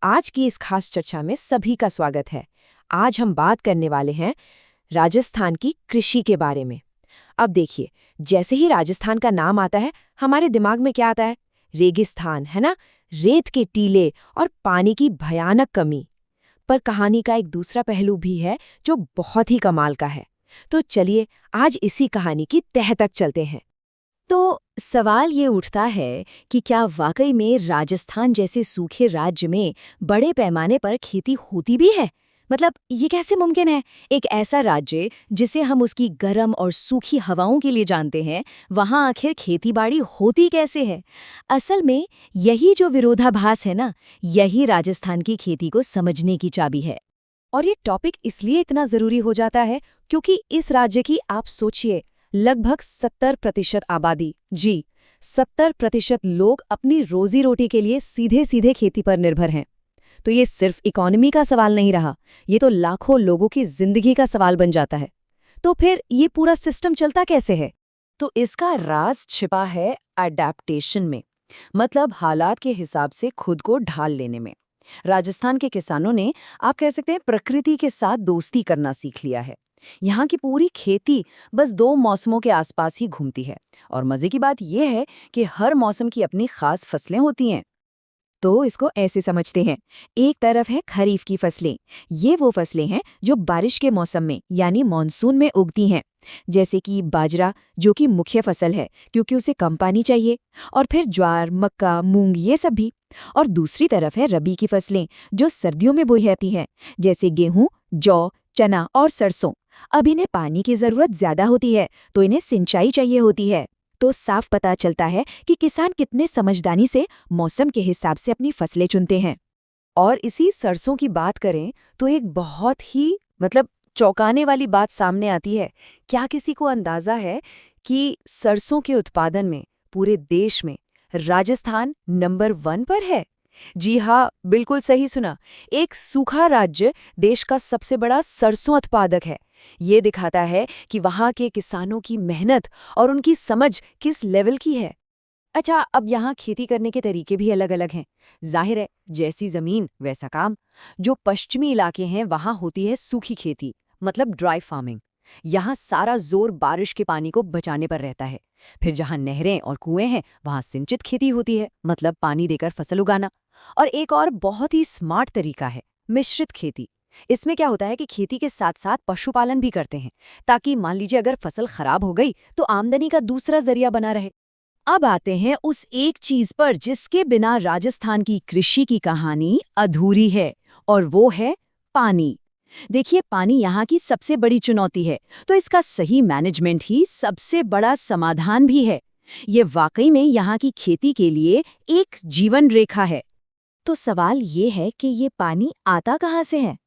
आज की इस खास चर्चा में सभी का स्वागत है। आज हम बात करने वाले हैं राजस्थान की कृषि के बारे में। अब देखिए, जैसे ही राजस्थान का नाम आता है, हमारे दिमाग में क्या आता है? रेगिस्तान, है ना? रेत के टीले और पानी की भयानक कमी। पर कहानी का एक दूसरा पहलू भी है जो बहुत ही कमाल का है। तो चलिए आज इसी कहानी की तह तक चलते हैं। तो सवाल ये उठता है कि क्या वाकई में राजस्थान जैसे सूखे राज्य में बड़े पैमाने पर खेती होती भी है? मतलब ये कैसे मुमकिन है? एक ऐसा राज्य जिसे हम उसकी गर्म और सूखी हवाओं के लिए जानते हैं, वहाँ आखिर खेतीबाड़ी होती कैसे है? असल में यही जो विरोधाभास है ना, यही राजस्थान की खेती को समझने की चाबी है। और ये टॉपिक इसलिए इतना जरूरी हो जाता है क्योंकि इस राज्य की आप सोचिए, लगभग 70% आबादी, जी 70% लोग अपनी रोजी रोटी के लिए सीधे सीधे खेती पर निर्भर हैं। तो ये सिर्फ इकोनॉमी का सवाल नहीं रहा, ये तो लाखों लोगों की जिंदगी का सवाल बन जाता है। तो फिर ये पूरा सिस्टम चलता कैसे है? तो इसका राज छिपा है अडेप्टेशन में, मतलब हालात के हिसाब से खुद को ढाल लेने में। राजस्थान के किसानों ने, आप कह सकते हैं, प्रकृति के साथ दोस्ती करना सीख लिया है। यहाँ की पूरी खेती बस दो मौसमों के आसपास ही घूमती है, और मजे की बात यह है कि हर मौसम की अपनी खास फसलें होती हैं। तो इसको ऐसे समझते हैं, एक तरफ है खरीफ की फसलें। ये वो फसलें हैं जो बारिश के मौसम में यानी मानसून में उगती हैं, जैसे कि बाजरा, जो कि मुख्य फसल है क्योंकि उसे कम पानी चाहिए। और फिर ज्वार, मक्का, मूंग, ये सब भी। और दूसरी तरफ है रबी की फसलें, जो सर्दियों में बोई जाती हैं, जैसे गेहूं, जौ, चना और सरसों। अब इन्हें पानी की जरूरत ज्यादा होती है, तो इन्हें सिंचाई चाहिए होती है। तो साफ पता चलता है कि किसान कितने समझदारी से मौसम के हिसाब से अपनी फसलें चुनते हैं। और इसी सरसों की बात करें तो एक बहुत ही चौंकाने वाली बात सामने आती है। क्या किसी को अंदाजा है कि सरसों के उत्पादन में पूरे देश में राजस्थान नंबर 1 पर है? जी हाँ, बिल्कुल सही सुना। एक सूखा राज्य देश का सबसे बड़ा सरसों उत्पादक है। ये दिखाता है कि वहाँ के किसानों की मेहनत और उनकी समझ किस लेवल की है। अच्छा, अब यहाँ खेती करने के तरीके भी अलग अलग हैं। जाहिर है, जैसी जमीन वैसा काम। जो पश्चिमी इलाके हैं वहाँ होती है सूखी खेती, मतलब ड्राई फार्मिंग। यहाँ सारा जोर बारिश के पानी को बचाने पर रहता है। फिर जहाँ नहरें और कुएं हैं वहाँ सिंचित खेती होती है, मतलब पानी देकर फसल उगाना। और एक और बहुत ही स्मार्ट तरीका है मिश्रित खेती। इसमें क्या होता है कि खेती के साथ साथ पशुपालन भी करते हैं, ताकि मान लीजिए अगर फसल खराब हो गई तो आमदनी का दूसरा जरिया बना रहे। अब आते हैं उस एक चीज पर जिसके बिना राजस्थान की कृषि की कहानी अधूरी है, और वो है पानी। देखिए, पानी यहाँ की सबसे बड़ी चुनौती है, तो इसका सही मैनेजमेंट ही सबसे बड़ा समाधान भी है। ये वाकई में यहाँ की खेती के लिए एक जीवन रेखा है। तो सवाल ये है कि ये पानी आता कहाँ से है?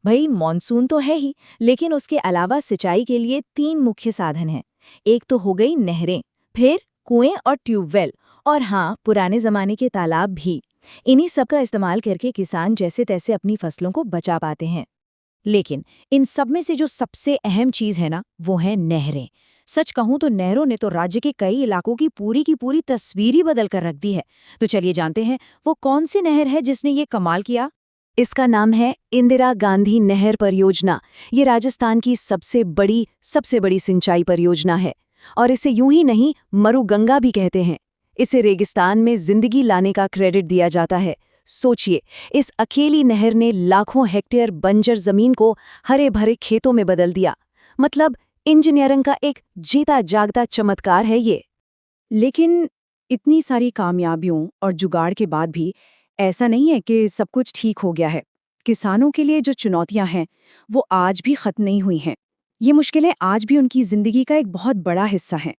भाई, मॉनसून तो है ही, लेकिन उसके अलावा सिंचाई के लिए 3 मुख्य साधन हैं। एक तो हो गई नहरें, फिर कुएं और ट्यूबवेल, और हाँ, पुराने जमाने के तालाब भी। इन्हीं सब का इस्तेमाल करके किसान जैसे तैसे अपनी फसलों को बचा पाते हैं। लेकिन इन सब में से जो सबसे अहम चीज है ना, वो है नहरें। सच कहूं तो नहरों ने तो राज्य के कई इलाकों की पूरी तस्वीर ही बदल कर रख दी है। तो चलिए जानते हैं वो कौन सी नहर है जिसने ये कमाल किया। इसका नाम है इंदिरा गांधी नहर परियोजना। ये राजस्थान की सबसे बड़ी सिंचाई परियोजना है, और इसे यूं ही नहीं, मरुगंगा भी कहते हैं। इसे रेगिस्तान में जिंदगी लाने का क्रेडिट दिया जाता है। सोचिए, इस अकेली नहर ने लाखों हेक्टेयर बंजर जमीन को हरे भरे खेतों में बदल दिया। मतलब इंजीनियरिंग का एक जीता जागता चमत्कार है ये। लेकिन इतनी सारी कामयाबियों और जुगाड़ के बाद भी ऐसा नहीं है कि सब कुछ ठीक हो गया है। किसानों के लिए जो चुनौतियां हैं वो आज भी खत्म नहीं हुई हैं। ये मुश्किलें आज भी उनकी जिंदगी का एक बहुत बड़ा हिस्सा हैं।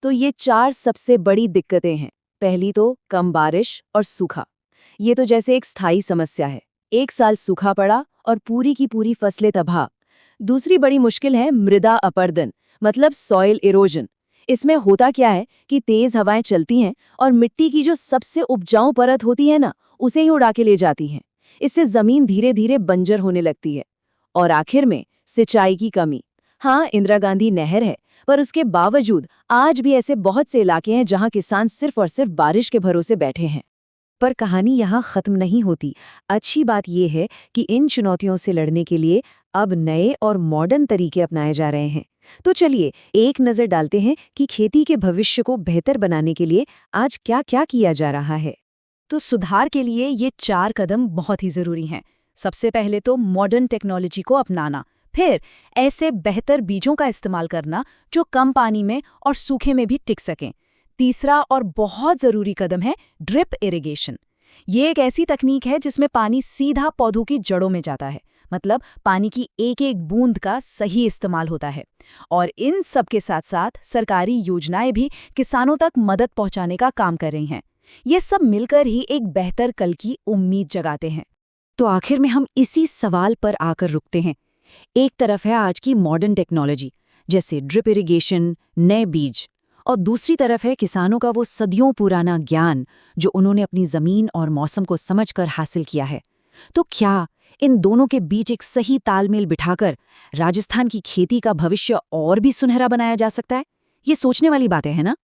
तो ये 4 सबसे बड़ी दिक्कतें हैं। पहली तो कम बारिश और सूखा। ये तो जैसे एक स्थायी समस्या है। एक साल सूखा पड़ा और पूरी की पूरी फसलें तबाह। दूसरी बड़ी मुश्किल है मृदा अपरदन, मतलब सॉइल इरोजन। इसमें होता क्या है कि तेज हवाएं चलती हैं और मिट्टी की जो सबसे उपजाऊ परत होती है ना, उसे ही उड़ा के ले जाती हैं। इससे जमीन धीरे धीरे बंजर होने लगती है। और आखिर में सिंचाई की कमी। हाँ, इंदिरा गांधी नहर है, पर उसके बावजूद आज भी ऐसे बहुत से इलाके हैं जहां किसान सिर्फ और सिर्फ बारिश के भरोसे बैठे हैं। पर कहानी यहाँ खत्म नहीं होती। अच्छी बात यह है कि इन चुनौतियों से लड़ने के लिए अब नए और मॉडर्न तरीके अपनाए जा रहे हैं। तो चलिए एक नज़र डालते हैं कि खेती के भविष्य को बेहतर बनाने के लिए आज क्या-क्या किया जा रहा है। तो सुधार के लिए ये 4 कदम बहुत ही ज़रूरी हैं। सबसे पहले तो मॉडर्न टेक्नोलॉजी को अपनाना, फिर ऐसे बेहतर बीजों का इस्तेमाल करना जो कम पानी में और सूखे में भी टिक सकें। तीसरा और बहुत ज़रूरी कदम है ड्रिप इरिगेशन। ये एक ऐसी तकनीक है जिसमें पानी सीधा पौधों की जड़ों में जाता है, मतलब पानी की एक एक बूंद का सही इस्तेमाल होता है। और इन सब के साथ साथ सरकारी योजनाएं भी किसानों तक मदद पहुंचाने का काम कर रही हैं। ये सब मिलकर ही एक बेहतर कल की उम्मीद जगाते हैं। तो आखिर में हम इसी सवाल पर आकर रुकते हैं। एक तरफ है आज की मॉडर्न टेक्नोलॉजी जैसे ड्रिप इरिगेशन, नए बीज, और दूसरी तरफ है किसानों का वो सदियों पुराना ज्ञान जो उन्होंने अपनी जमीन और मौसम को समझकर हासिल किया है। तो क्या इन दोनों के बीच एक सही तालमेल बिठाकर राजस्थान की खेती का भविष्य और भी सुनहरा बनाया जा सकता है? ये सोचने वाली बातें हैं ना?